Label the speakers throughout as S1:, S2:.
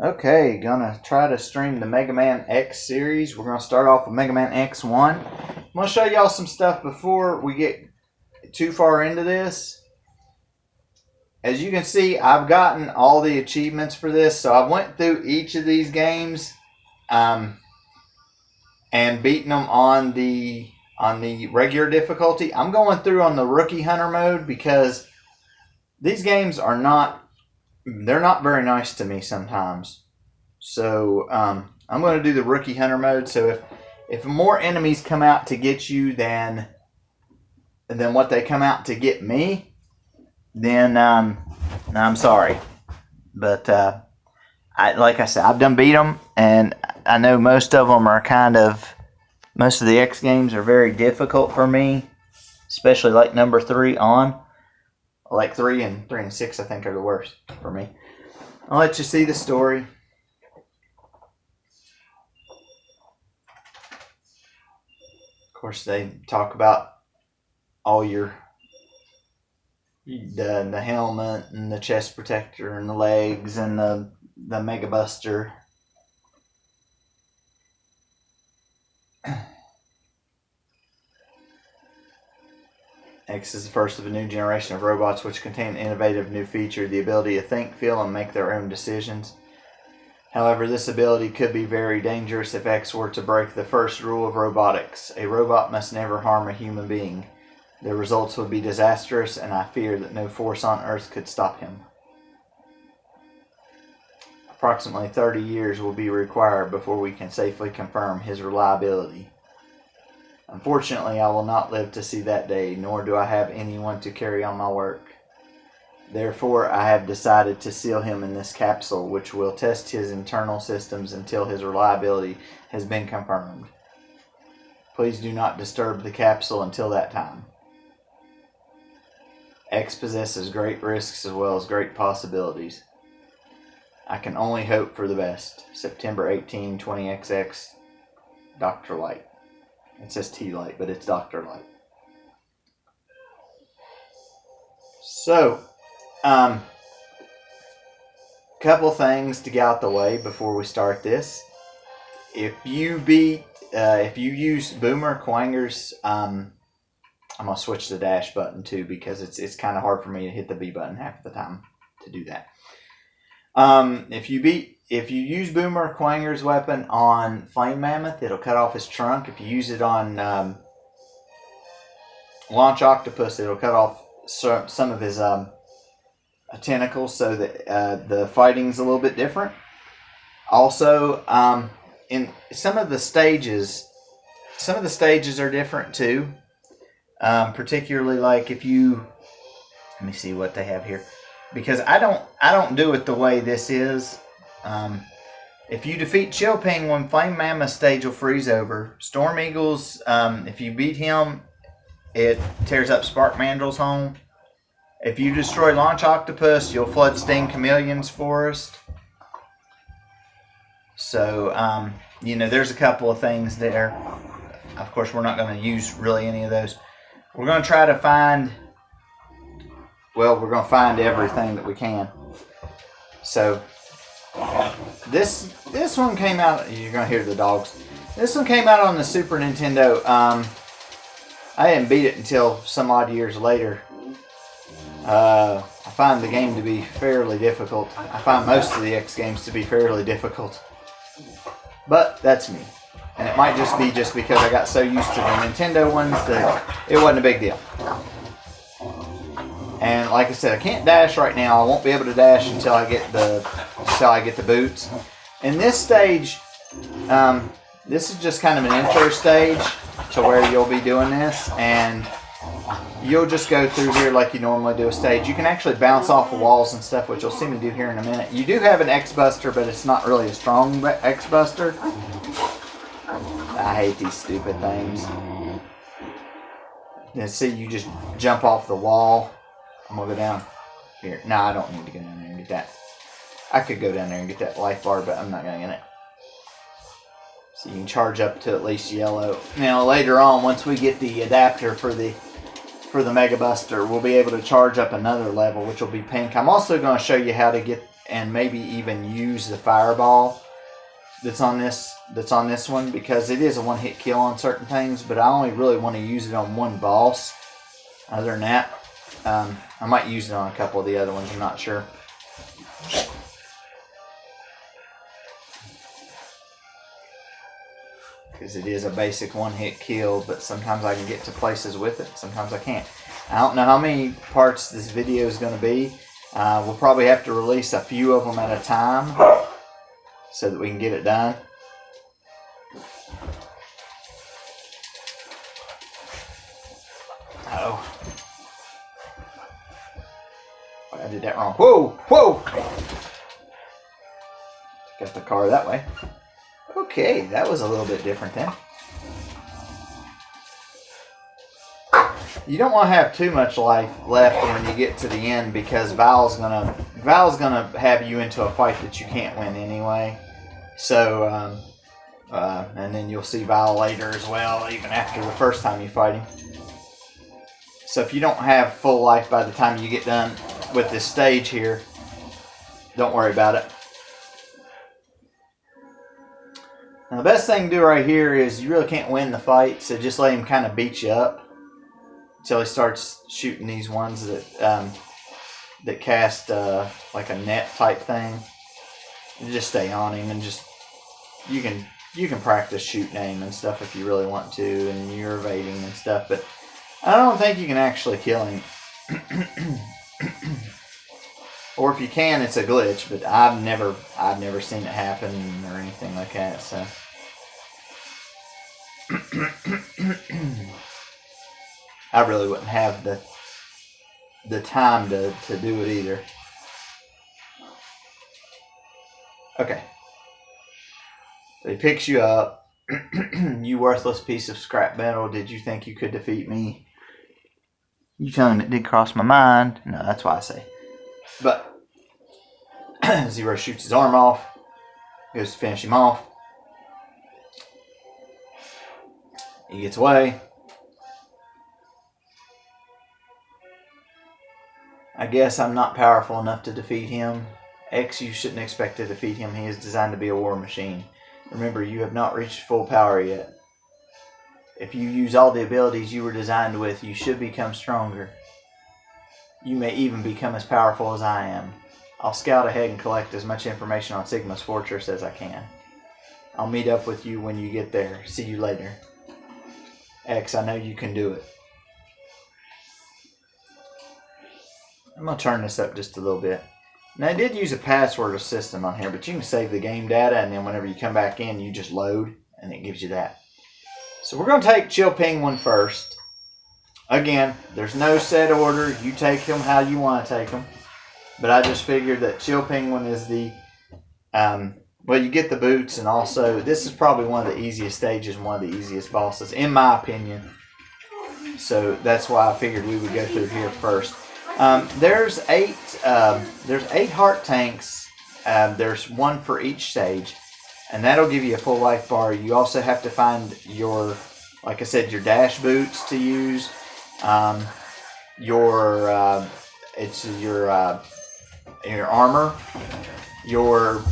S1: Okay, gonna try to stream the Mega Man X series. We're gonna start off with Mega Man X1. I'm gonna show y'all some stuff before we get too far into this. As you can see, I've gotten all the achievements for this, so I went through each of these games and beaten them on the regular difficulty. I'm going through on the Rookie Hunter mode because these games are not very nice to me sometimes. So I'm going to do the Rookie Hunter mode. So if more enemies come out to get you than what they come out to get me, then I'm sorry. But like I said, I've done beat them, and I know most of them are most of the X games are very difficult for me, especially like number 3 on. Like 3 and 6, I think, are the worst for me. I'll let you see the story. Of course, they talk about all the helmet and the chest protector and the legs and the Mega Buster. X is the first of a new generation of robots which contain an innovative new feature, the ability to think, feel, and make their own decisions. However, this ability could be very dangerous if X were to break the first rule of robotics. A robot must never harm a human being. The results would be disastrous, and I fear that no force on Earth could stop him. Approximately 30 years will be required before we can safely confirm his reliability. Unfortunately, I will not live to see that day, nor do I have anyone to carry on my work. Therefore, I have decided to seal him in this capsule, which will test his internal systems until his reliability has been confirmed. Please do not disturb the capsule until that time. X possesses great risks as well as great possibilities. I can only hope for the best. September 18, 20XX, Dr. Light. It says T-Light, but it's Dr. Light. So, couple things to get out the way before we start this. If you use Boomer Kuwanger's, I'm gonna switch the dash button too because it's kind of hard for me to hit the B button half the time to do that. If you use Boomer Kuwanger's weapon on Flame Mammoth, it'll cut off his trunk. If you use it on Launch Octopus, it'll cut off some of his tentacles, so that the fighting's a little bit different. Also, in some of the stages are different too. Particularly like if you, let me see what they have here, because I don't do it the way this is. If you defeat Chill Penguin, Flame Mammoth stage will freeze over. Storm Eagles, if you beat him, it tears up Spark Mandrill's home. If you destroy Launch Octopus, you'll flood Sting Chameleon's forest. So, there's a couple of things there. Of course, we're not going to use really any of those. We're going to try to find everything that we can. So, this one came out, you're going to hear the dogs. This one came out on the Super Nintendo. I didn't beat it until some odd years later. I find the game to be fairly difficult. I find most of the X games to be fairly difficult. But that's me. And it might just be because I got so used to the Nintendo ones that it wasn't a big deal. And like I said, I can't dash right now. I won't be able to dash until I get the boots. In this stage, this is just kind of an intro stage to where you'll be doing this, and you'll just go through here like you normally do a stage. You can actually bounce off of walls and stuff, which you'll see me do here in a minute. You do have an X-Buster, but it's not really a strong X-Buster. I hate these stupid things. And see, you just jump off the wall. I'm going to go down here. No, I don't need to go down there and get that. I could go down there and get that life bar, but I'm not going to get it. So you can charge up to at least yellow. Now later on, once we get the adapter for the Mega Buster, we'll be able to charge up another level, which will be pink. I'm also going to show you how to get and maybe even use the fireball that's on this one, because it is a one-hit kill on certain things, but I only really want to use it on one boss. Other than that, I might use it on a couple of the other ones, I'm not sure. Because it is a basic one-hit kill, but sometimes I can get to places with it, sometimes I can't. I don't know how many parts this video is going to be. We'll probably have to release a few of them at a time so that we can get it done. Uh-oh. I did that wrong. Whoa! Whoa! Got the car that way. Okay, that was a little bit different then. You don't want to have too much life left when you get to the end, because Val's gonna have you into a fight that you can't win anyway. So, and then you'll see Val later as well, even after the first time you fight him. So if you don't have full life by the time you get done with this stage here, don't worry about it. Now the best thing to do right here is, you really can't win the fight, so just let him kind of beat you up until he starts shooting these ones that cast like a net type thing. You just stay on him, and just you can practice shooting aim and stuff if you really want to, and you're evading and stuff, but I don't think you can actually kill him. Or if you can, it's a glitch, but I've never seen it happen or anything like that, so. I really wouldn't have the time to do it either. Okay. So he picks you up. You worthless piece of scrap metal. Did you think you could defeat me? You telling it did cross my mind. No, that's why I say. But Zero shoots his arm off. Goes to finish him off. He gets away. I guess I'm not powerful enough to defeat him. X, you shouldn't expect to defeat him. He is designed to be a war machine. Remember, you have not reached full power yet. If you use all the abilities you were designed with, you should become stronger. You may even become as powerful as I am. I'll scout ahead and collect as much information on Sigma's fortress as I can. I'll meet up with you when you get there. See you later. X, I know you can do it. I'm going to turn this up just a little bit. Now, I did use a password system on here, but you can save the game data, and then whenever you come back in, you just load, and it gives you that. So we're going to take Chill Penguin first. Again, there's no set order. You take him how you want to take him. But I just figured that Chill Penguin is the... well, you get the boots, and also, this is probably one of the easiest stages and one of the easiest bosses, in my opinion. So that's why I figured we would go through here first. There's eight heart tanks. There's one for each stage, and that'll give you a full life bar. You also have to find your, like I said, your dash boots to use. Your armor, your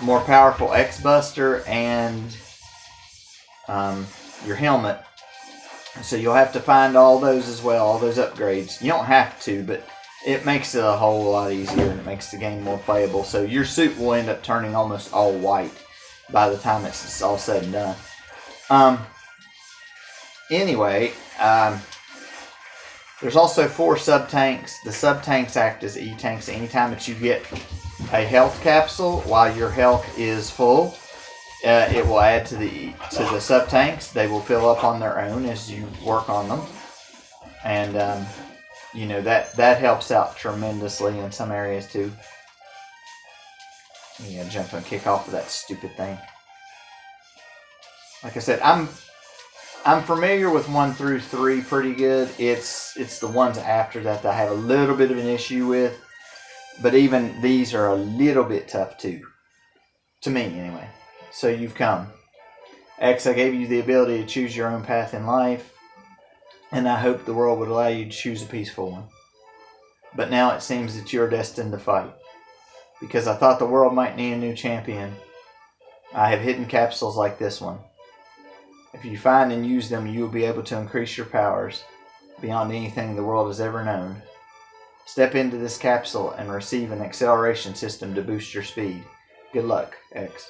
S1: more powerful X-Buster, and your helmet. So you'll have to find all those as well, all those upgrades. You don't have to, but it makes it a whole lot easier, and it makes the game more playable. So your suit will end up turning almost all white by the time it's all said and done. Anyway, there's also 4 sub-tanks. The sub-tanks act as E-tanks. Anytime that you get a health capsule while your health is full, it will add to the sub-tanks. They will fill up on their own as you work on them. And, you know, that helps out tremendously in some areas too. You gotta jump and kick off of that stupid thing. Like I said, I'm familiar with 1 through 3 pretty good. It's the ones after that I have a little bit of an issue with. But even these are a little bit tough too. To me, anyway. So you've come. X, I gave you the ability to choose your own path in life. And I hope the world would allow you to choose a peaceful one. But now it seems that you're destined to fight. because I thought the world might need a new champion. I have hidden capsules like this one. If you find and use them, you will be able to increase your powers beyond anything the world has ever known. Step into this capsule and receive an acceleration system to boost your speed. Good luck, X.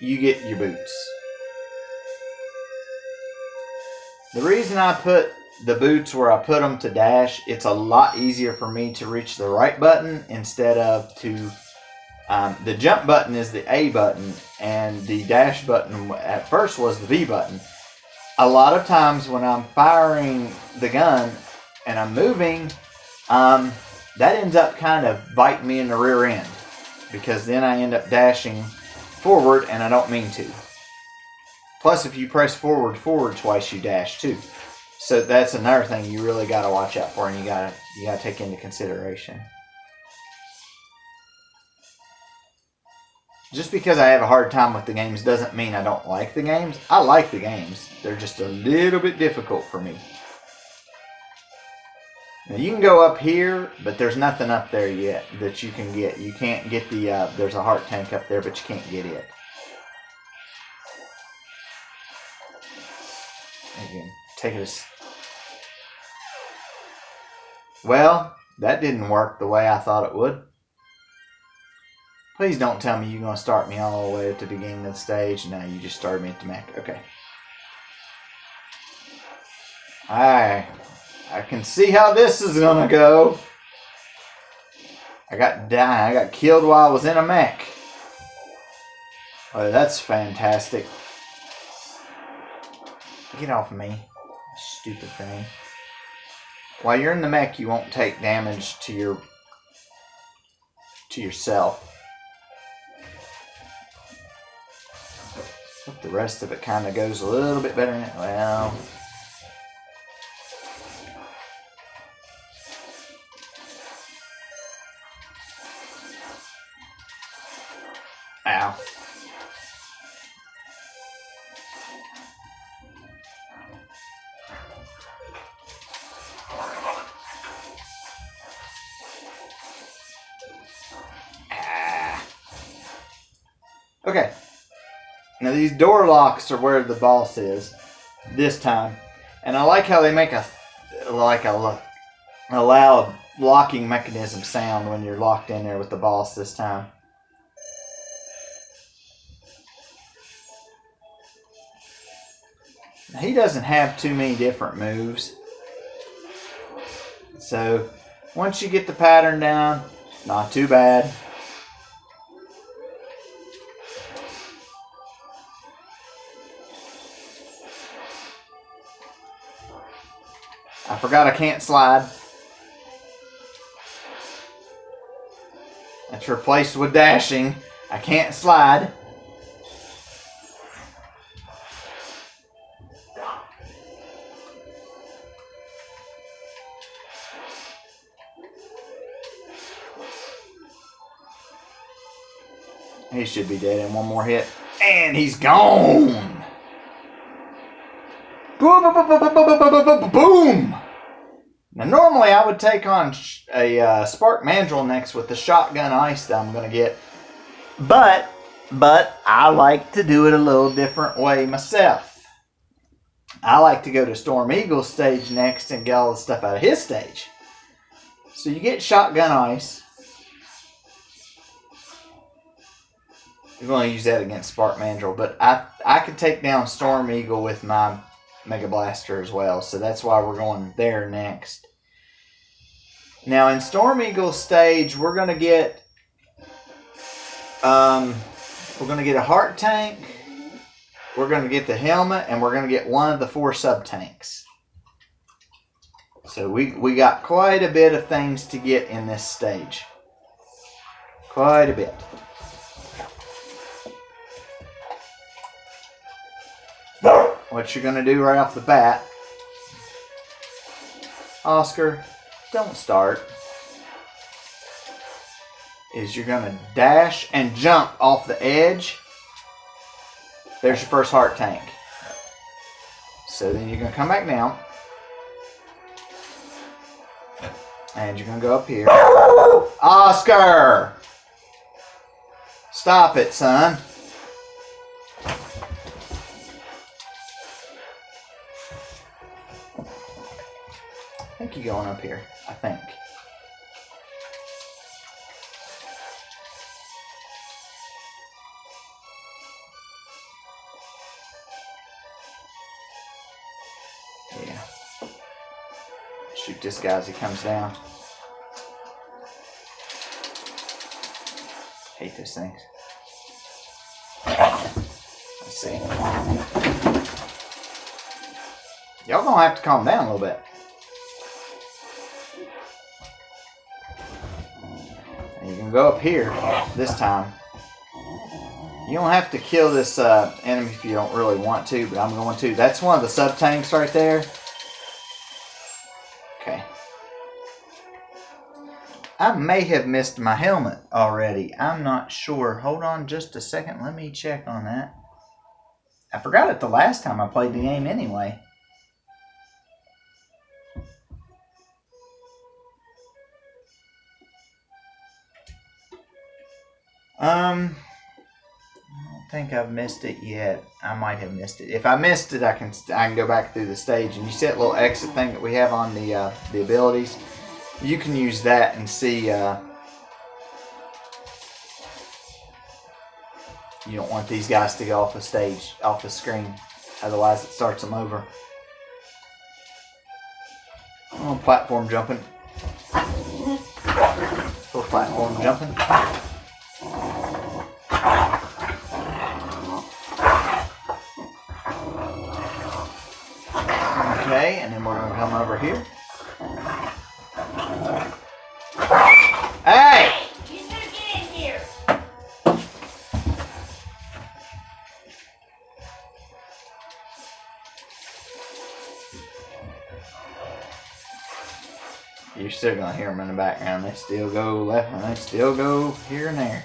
S1: You get your boots. The reason I put the boots where I put them to dash, it's a lot easier for me to reach the right button instead of to... the jump button is the A button, and the dash button at first was the B button. A lot of times when I'm firing the gun and I'm moving, that ends up kind of biting me in the rear end, because then I end up dashing forward and I don't mean to. Plus, if you press forward twice, you dash too. So that's another thing you really got to watch out for, and you got to take into consideration. Just because I have a hard time with the games doesn't mean I don't like the games. I like the games. They're just a little bit difficult for me. Now you can go up here, but there's nothing up there yet that you can get. You can't get the, there's a heart tank up there, but you can't get it. Again, take it as... Well, that didn't work the way I thought it would. Please don't tell me you're going to start me all the way at the beginning of the stage. No, you just started me at the Mac. Okay. I can see how this is going to go. I got killed while I was in a mech. Oh, that's fantastic. Get off of me, stupid thing. While you're in the mech, you won't take damage to yourself. But the rest of it kind of goes a little bit better. Well, ow. Okay. Now these door locks are where the boss is this time, and I like how they make a loud locking mechanism sound when you're locked in there with the boss this time. Now, he doesn't have too many different moves, so once you get the pattern down, not too bad. I forgot I can't slide. That's replaced with dashing. I can't slide. He should be dead in one more hit. And he's gone! Boom! Now normally I would take on a Spark Mandrill next with the shotgun ice that I'm going to get. But I like to do it a little different way myself. I like to go to Storm Eagle's stage next and get all the stuff out of his stage. So you get shotgun ice. You're going to use that against Spark Mandrill. But I could take down Storm Eagle with my Mega Blaster as well, so that's why we're going there next. Now in Storm Eagle's stage, we're gonna get a heart tank, we're gonna get the helmet, and we're gonna get one of the 4 sub tanks. So we got quite a bit of things to get in this stage. Quite a bit. What you're going to do right off the bat, Oscar, don't start, is you're going to dash and jump off the edge. There's your first heart tank. So then you're going to come back down. And you're going to go up here. Oscar! Stop it, son. I think you're going up here. I think. Yeah. Shoot this guy as he comes down. Hate those things. Let's see. Y'all gonna have to calm down a little bit. And you can go up here this time. You don't have to kill this enemy if you don't really want to, but I'm going to. That's one of the sub-tanks right there. Okay. I may have missed my helmet already. I'm not sure. Hold on just a second. Let me check on that. I forgot it the last time I played the game anyway. I don't think I've missed it yet. I might have missed it. If I missed it, I can go back through the stage. And you see that little exit thing that we have on the abilities? You can use that and see. You don't want these guys to go off the stage, off the screen. Otherwise, it starts them over. Oh, platform jumping. Little platform jumping. Okay, and then we're going to come over here. Hey!
S2: You should get in here.
S1: You're still going to hear them in the background. They still go left and they still go here and there.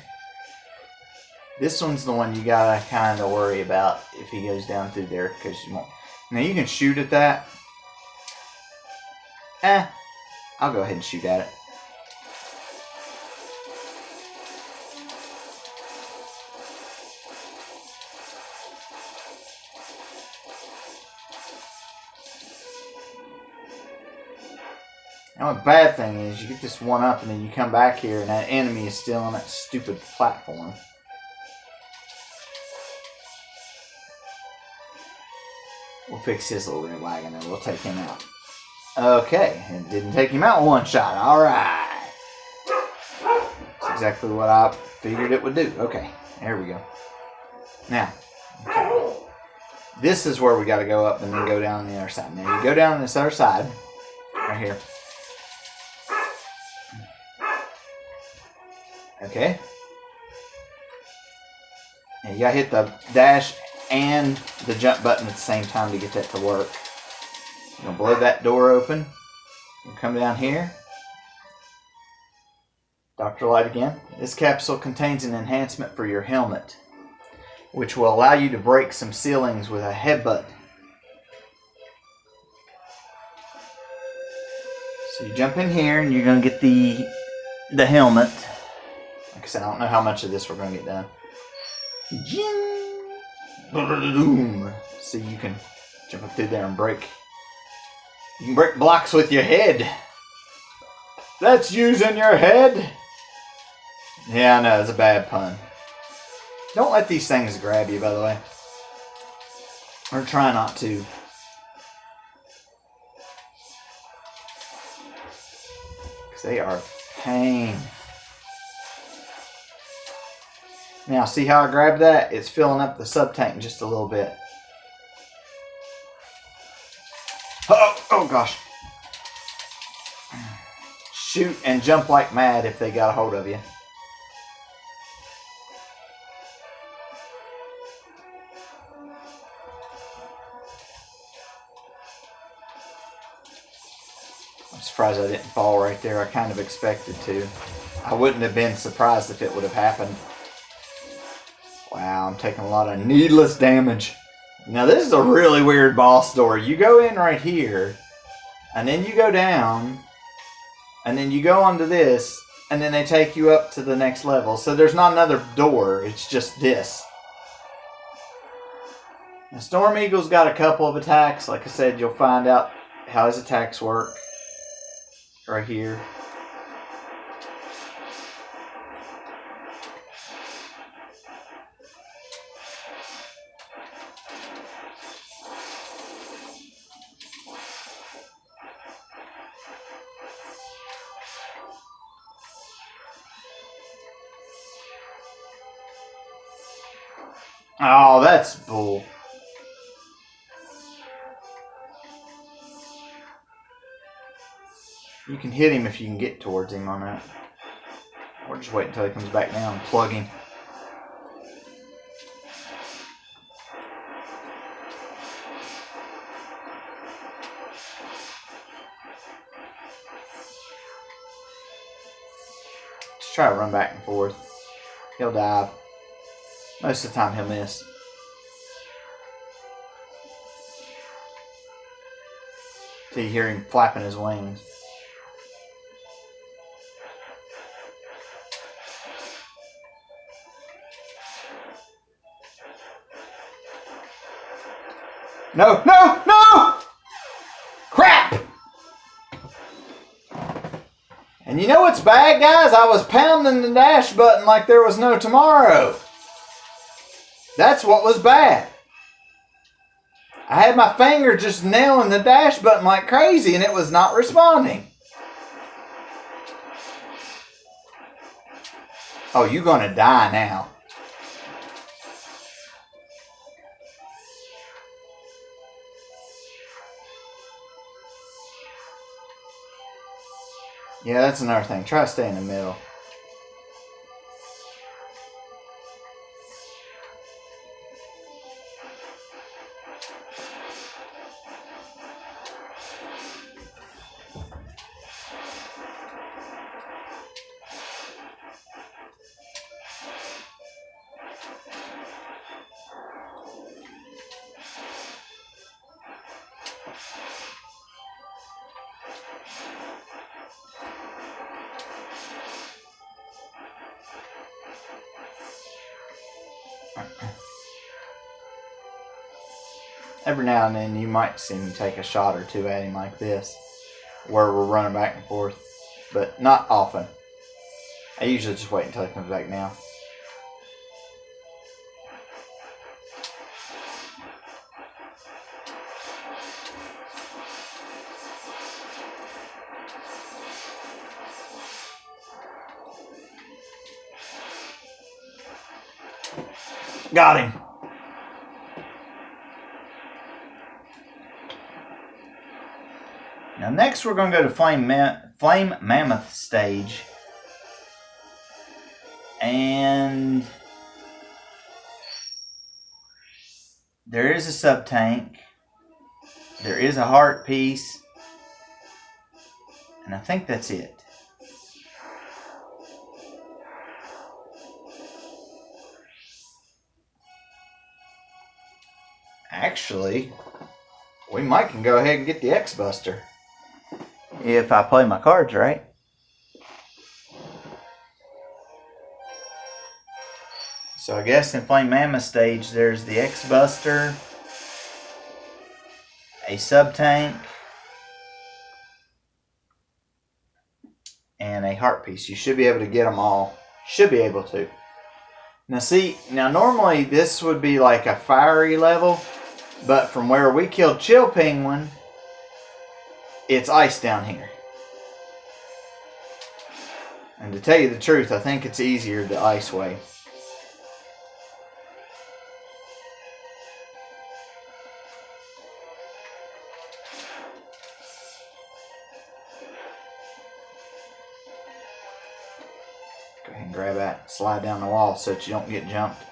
S1: This one's the one you got to kind of worry about if he goes down through there, because you won't. Now you can shoot at that. I'll go ahead and shoot at it. Now the bad thing is you get this one up and then you come back here and that enemy is still on that stupid platform. We'll fix his little bit of lag and then we'll take him out. Okay, it didn't take him out in one shot. Alright. That's exactly what I figured it would do. Okay, there we go. Now, okay. This is where we got to go up and then go down on the other side. Now you go down on this other side, right here. Okay. And you got to hit the dash and the jump button at the same time to get that to work. You're going to blow that door open. You come down here. Dr. Light again. This capsule contains an enhancement for your helmet, which will allow you to break some ceilings with a headbutt. So you jump in here and you're going to get the helmet. Like I said, I don't know how much of this we're going to get done. So you can jump up through there and break. You can break blocks with your head. That's using your head. Yeah, I know, it's a bad pun. Don't let these things grab you, by the way. Or try not to. Because they are pain. Now, see how I grabbed that? It's filling up the sub-tank just a little bit. Oh gosh. Shoot and jump like mad if they got a hold of you. I'm surprised I didn't fall right there. I kind of expected to. I wouldn't have been surprised if it would have happened. Wow, I'm taking a lot of needless damage. Now this is a really weird boss door. You go in right here, and then you go down, and then you go onto this, and then they take you up to the next level. So there's not another door, it's just this. Now, Storm Eagle's got a couple of attacks. Like I said, you'll find out how his attacks work right here. Oh, that's bull. You can hit him if you can get towards him on that. Or just wait until he comes back down and plug him. Just try to run back and forth. He'll dive. Most of the time he'll miss. Till you hear him flapping his wings. No, no, no! Crap! And you know what's bad, guys? I was pounding the dash button like there was no tomorrow. That's what was bad. I had my finger just nailing the dash button like crazy and it was not responding. Oh, you're gonna die now. Yeah, that's another thing. Try to stay in the middle. Every now and then you might see me take a shot or two at him like this, where we're running back and forth, but not often. I usually just wait until he comes back down. Got him. Now next we're going to go to Flame Mammoth stage. And there is a sub-tank. There is a heart piece. And I think that's it. Actually, we might can go ahead and get the X-Buster. If I play my cards right. So I guess in Flame Mammoth stage, there's the X-Buster, a sub-tank, and a heart piece. You should be able to get them all. Should be able to. Now see, normally this would be like a fiery level, but from where we killed Chill Penguin, it's ice down here. And to tell you the truth, I think it's easier the ice way. Go ahead and grab that, slide down the wall so that you don't get jumped.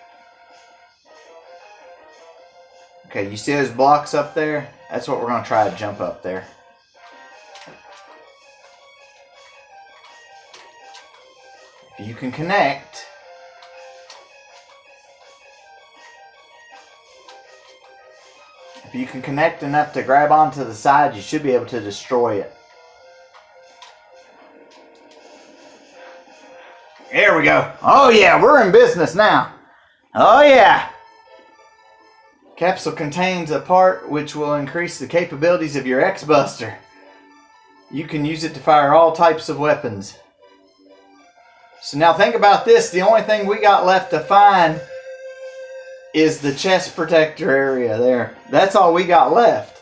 S1: Okay, you see those blocks up there? That's what we're going to try to jump up there. If you can connect, if you can connect enough to grab onto the side, you should be able to destroy it. There we go. Oh yeah, we're in business now. Oh yeah. Capsule contains a part which will increase the capabilities of your X-Buster. You can use it to fire all types of weapons. So now think about this. The only thing we got left to find is the chest protector area there. That's all we got left.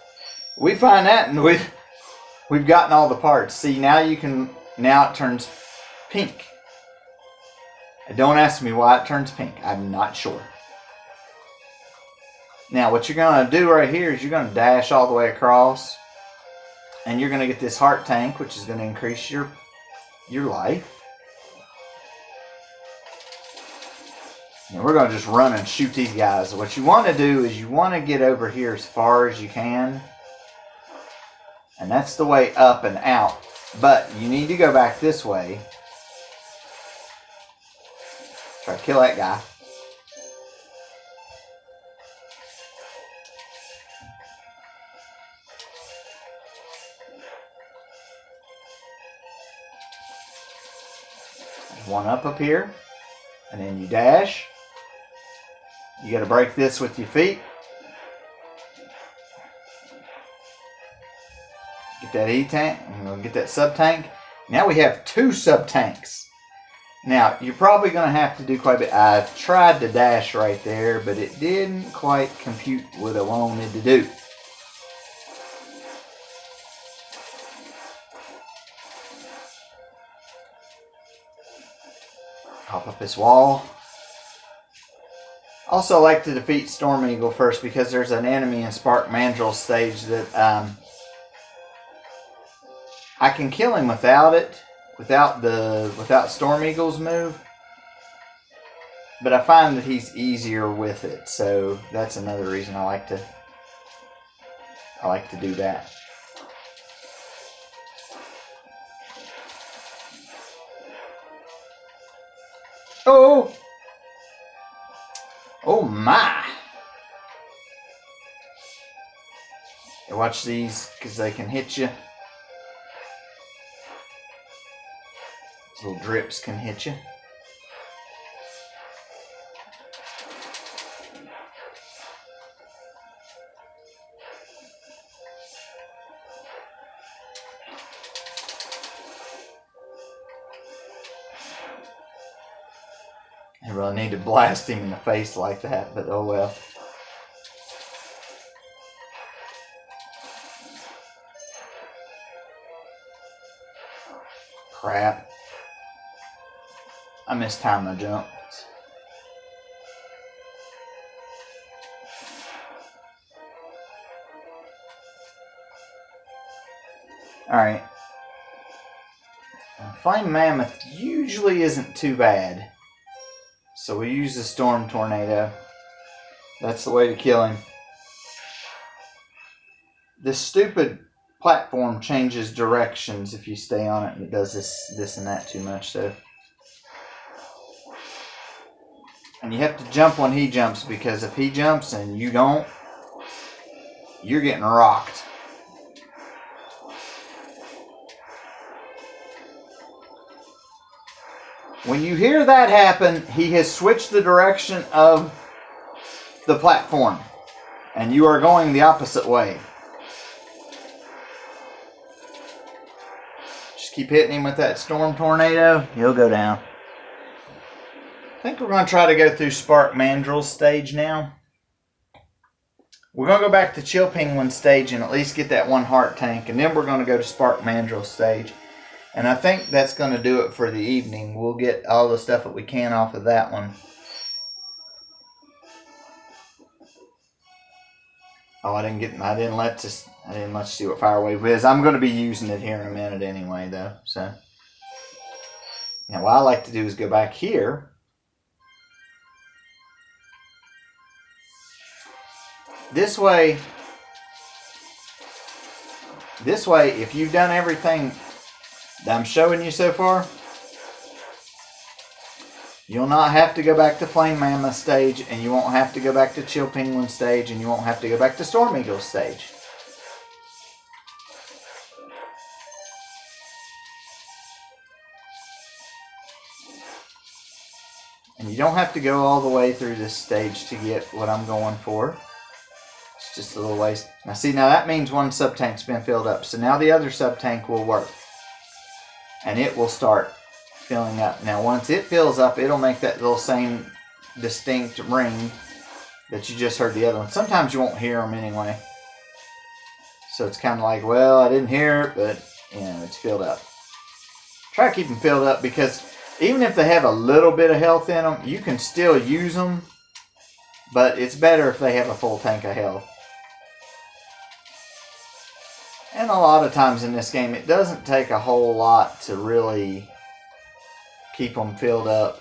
S1: We find that and we've gotten all the parts. See, now it turns pink. Don't ask me why it turns pink. I'm not sure. Now what you're going to do right here is you're going to dash all the way across. And you're going to get this heart tank, which is going to increase your life. And we're going to just run and shoot these guys. What you want to do is you want to get over here as far as you can. And that's the way up and out. But you need to go back this way. Try to kill that guy. There's one up here. And then you dash. You got to break this with your feet. Get that E-tank. I'm going to get that sub-tank. Now we have 2 sub-tanks. Now, you're probably going to have to do quite a bit. I tried to dash right there, but it didn't quite compute what I wanted to do. Hop up this wall. Also, I like to defeat Storm Eagle first because there's an enemy in Spark Mandrill stage that I can kill him without it, without Storm Eagle's move. But I find that he's easier with it, so that's another reason I like to do that. Oh! Oh my! You watch these because they can hit you. These little drips can hit you. I really need to blast him in the face like that, but oh well. Crap. I mistimed my jump. Alright. Flame Mammoth usually isn't too bad. So we use the Storm Tornado. That's the way to kill him. This stupid platform changes directions if you stay on it, and it does this and that too much. So, and you have to jump when he jumps, because if he jumps and you don't, you're getting rocked. When you hear that happen, he has switched the direction of the platform, and you are going the opposite way. Just keep hitting him with that Storm Tornado, he'll go down. I think we're going to try to go through Spark Mandrill stage now. We're going to go back to Chill Penguin stage and at least get that 1 heart tank, and then we're going to go to Spark Mandrill stage. And I think that's going to do it for the evening. We'll get all the stuff that we can off of that one. Oh, I didn't let you see what Fire Wave is. I'm going to be using it here in a minute anyway, though. So now what I like to do is go back here. This way, if you've done everything that I'm showing you so far, you'll not have to go back to Flame Mammoth stage, and you won't have to go back to Chill Penguin stage, and you won't have to go back to Storm Eagle stage. don't have to go all the way through this stage to get what I'm going for. It's just a little ways. Now see, now that means one sub-tank's been filled up. So now the other sub-tank will work. And it will start filling up. Now once it fills up, it'll make that little same distinct ring that you just heard the other one. Sometimes you won't hear them anyway. So it's kind of like, well, I didn't hear it, but you know, it's filled up. Try to keep them filled up because even if they have a little bit of health in them, you can still use them. But it's better if they have a full tank of health. And a lot of times in this game, it doesn't take a whole lot to really keep them filled up.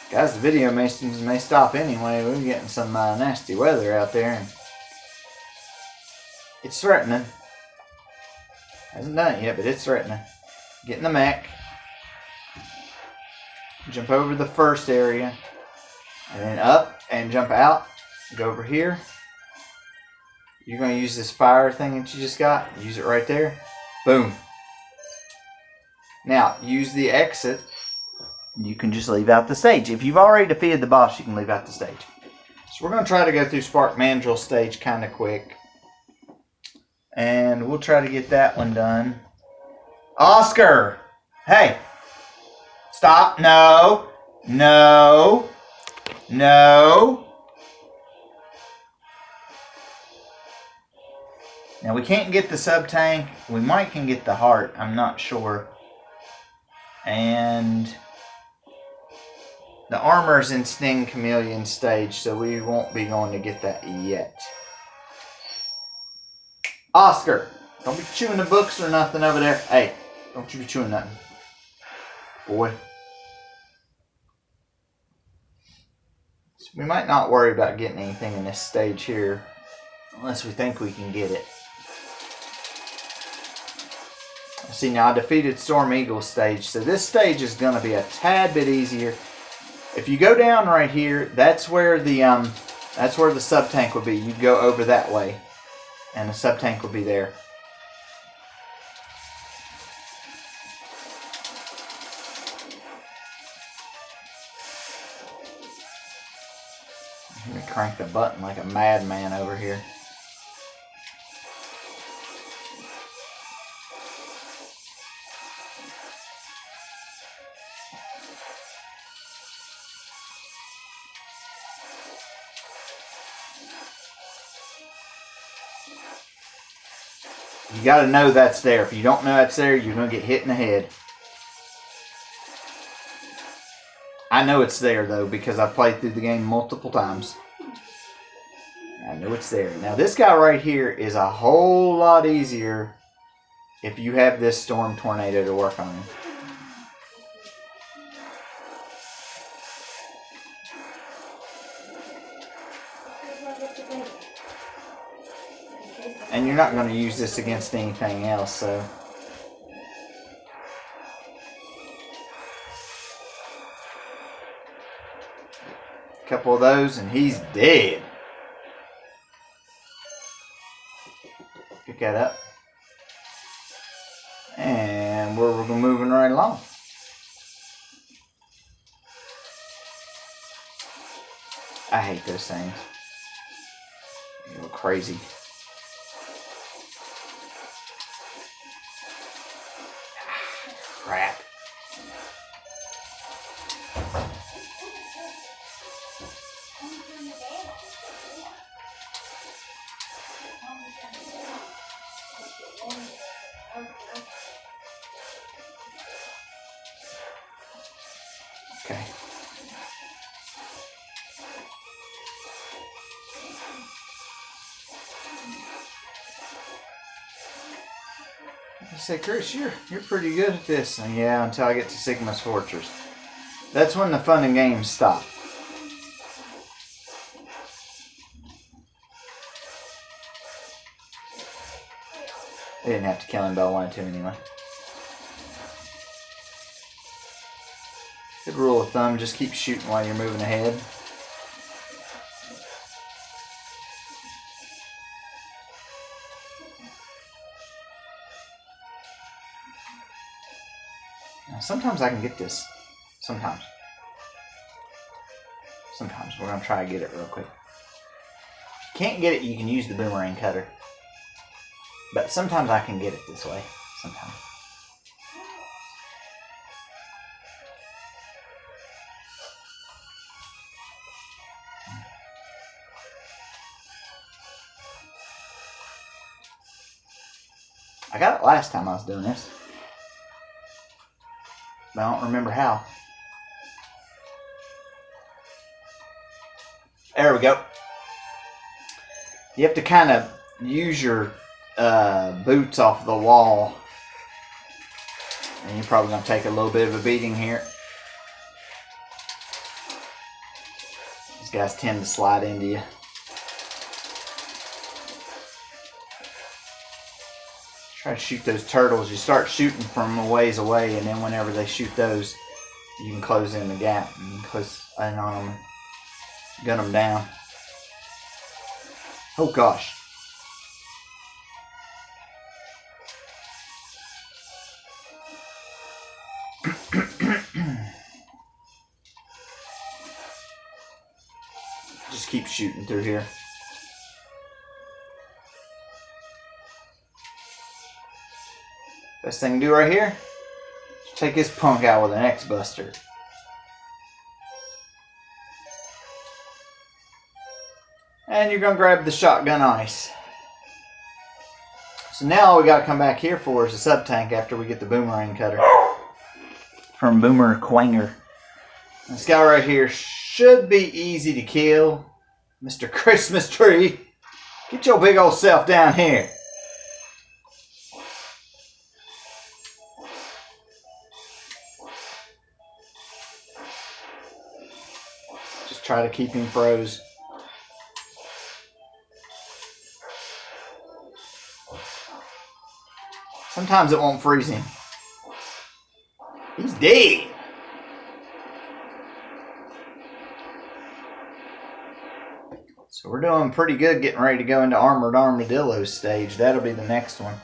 S1: Guys, the video may stop anyway. We're getting some nasty weather out there. And it's threatening. Hasn't done it yet, but it's threatening. Get in the mech. Jump over the first area. And then up and jump out. Go over here. You're going to use this fire thing that you just got. Use it right there. Boom. Now, use the exit. You can just leave out the stage. If you've already defeated the boss, you can leave out the stage. So we're going to try to go through Spark Mandrill stage kind of quick. And we'll try to get that one done. Oscar! Hey! Stop! No! No! No! Now we can't get the sub-tank. We might can get the heart. I'm not sure. And the armor's in Sting Chameleon stage, so we won't be going to get that yet. Oscar, don't be chewing the books or nothing over there. Hey, don't you be chewing nothing. Boy. So we might not worry about getting anything in this stage here, unless we think we can get it. See, now I defeated Storm Eagle stage, so this stage is going to be a tad bit easier. If you go down right here, that's where the sub-tank would be. You'd go over that way, and the sub-tank will be there. Let me crank the button like a madman over here. You got to know that's there. If you don't know that's there, you're going to get hit in the head. I know it's there, though, because I've played through the game multiple times. I know it's there. Now, this guy right here is a whole lot easier if you have this Storm Tornado to work on him. And you're not going to use this against anything else, so. A couple of those and he's dead. Pick that up. And we're moving right along. I hate those things. They go crazy. Crap. Okay. I say, Chris, you're pretty good at this. And yeah, until I get to Sigma's Fortress. That's when the fun and games stop. I didn't have to kill him, but I wanted to anyway. Good rule of thumb, just keep shooting while you're moving ahead. Now, sometimes I can get this. Sometimes. We're going to try to get it real quick. If you can't get it, you can use the boomerang cutter. But sometimes I can get it this way. Sometimes. I got it last time I was doing this. But I don't remember how. There we go. You have to kind of use your boots off the wall. And you're probably going to take a little bit of a beating here. These guys tend to slide into you. Try to shoot those turtles. You start shooting from a ways away, and then whenever they shoot those, you can close in the gap. And you can close in on them, gun them down. Oh gosh. Just keep shooting through here. Best thing to do right here, take this punk out with an X-Buster. And you're going to grab the shotgun ice. So now all we got to come back here for is the sub-tank after we get the boomerang cutter. From Boomer Quanger. This guy right here should be easy to kill. Mr. Christmas Tree. Get your big old self down here. Just try to keep him froze. Sometimes it won't freeze him. He's dead. So we're doing pretty good getting ready to go into Armored Armadillo stage. That'll be the next one.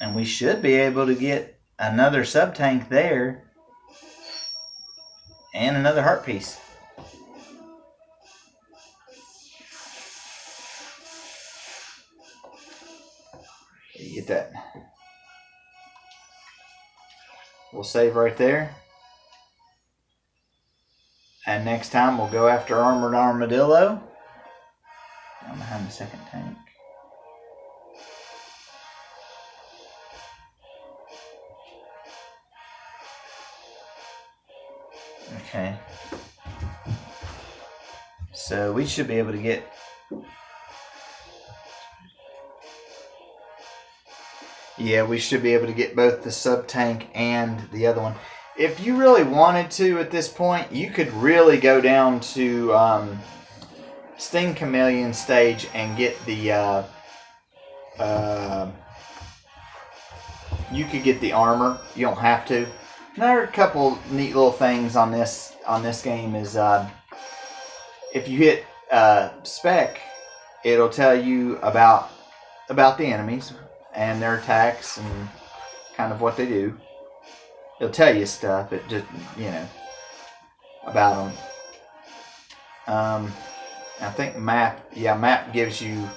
S1: And we should be able to get another sub-tank there. And another heart piece. You get that. We'll save right there. And next time we'll go after Armored Armadillo. Down behind the second tank. Okay. So we should be able to get... Yeah, we should be able to get both the sub-tank and the other one. If you really wanted to at this point, you could really go down to Sting Chameleon stage and get the... you could get the armor. You don't have to. Another couple neat little things on this game is if you hit spec, it'll tell you about the enemies and their attacks and kind of what they do. It'll tell you stuff. It just, about them. I think map gives you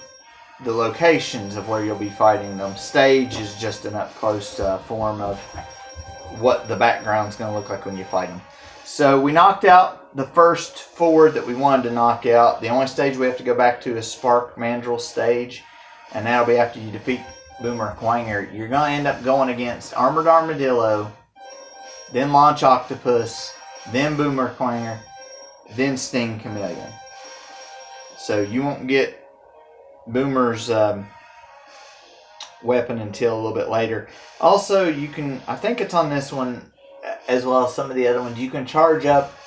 S1: the locations of where you'll be fighting them. Stage is just an up close form of what the background's going to look like when you fight them. So we knocked out the first 4 that we wanted to knock out. The only stage we have to go back to is Spark Mandrill stage, and that'll be after you defeat Boomer Quanger. You're going to end up going against Armored Armadillo, then Launch Octopus, then Boomer Quanger, then Sting Chameleon. So you won't get Boomer's weapon until a little bit later. Also, you can, I think it's on this one as well as some of the other ones, you can charge up,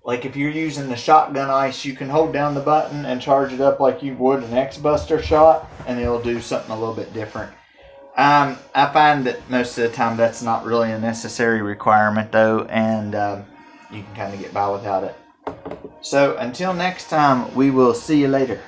S1: like if you're using the shotgun ice, you can hold down the button and charge it up like you would an X-Buster shot, and it'll do something a little bit different. I find that most of the time that's not really a necessary requirement though, and you can kind of get by without it. So until next time, we will see you later.